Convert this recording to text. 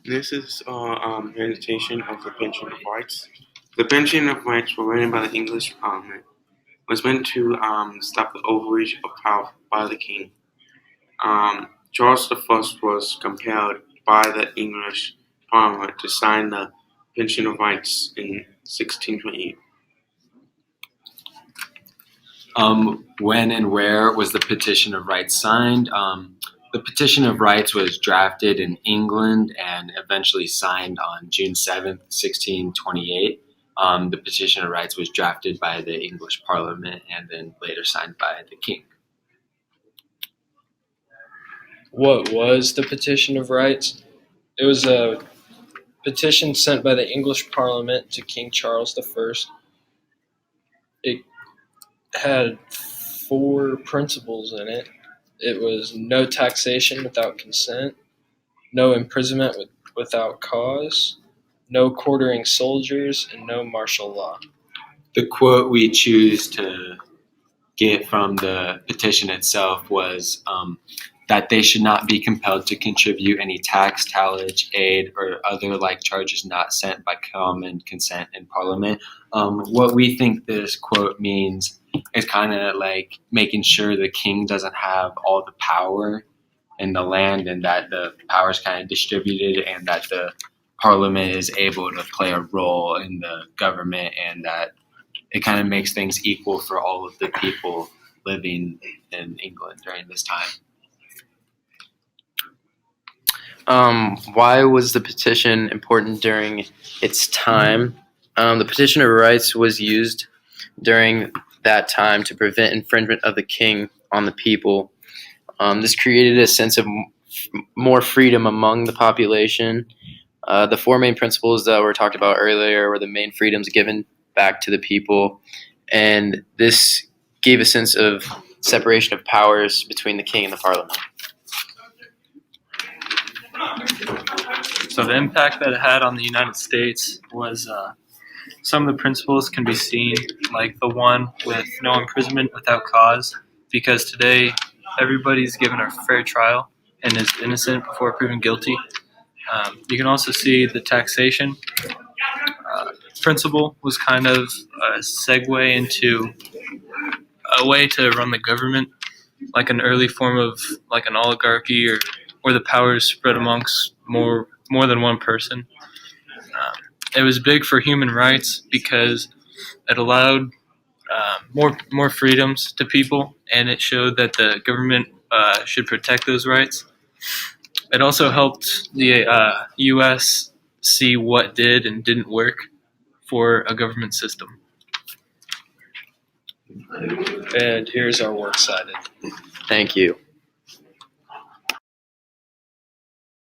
This is presentation of the Pension of Rights. The Pension of Rights were written by the English Parliament. Was meant to stop the overreach of power by the king. Charles I was compelled by the English Parliament to sign the Pension of Rights in 1628. When and where was the Petition of Rights signed? The Petition of Rights was drafted in England and eventually signed on June 7th, 1628. The Petition of Rights was drafted by the English Parliament and then later signed by the King. What was the Petition of Rights? It was a petition sent by the English Parliament to King Charles I. It had 4 principles in it. It was no taxation without consent, no imprisonment without cause, no quartering soldiers, and no martial law. The quote we choose to get from the petition itself was that they should not be compelled to contribute any tax, tallage, aid, or other like charges not sent by common consent in Parliament. What we think this quote means is kind of like making sure the king doesn't have all the power in the land and that the power is kind of distributed and that the Parliament is able to play a role in the government and that it kind of makes things equal for all of the people living in England during this time. Why was the petition important during its time? The Petition of Rights was used during that time to prevent infringement of the king on the people. This created a sense of more freedom among the population. The 4 main principles that were talked about earlier were the main freedoms given back to the people, and this gave a sense of separation of powers between the king and the parliament. So the impact that it had on the United States was some of the principles can be seen, like the one with no imprisonment without cause, because today everybody's given a fair trial and is innocent before proven guilty. You can also see the taxation principle was kind of a segue into a way to run the government, like an early form of like an oligarchy or where the power is spread amongst more than one person. It was big for human rights because it allowed more freedoms to people, and it showed that the government should protect those rights. It also helped the U.S. see what did and didn't work for a government system. And here's our works cited. Thank you.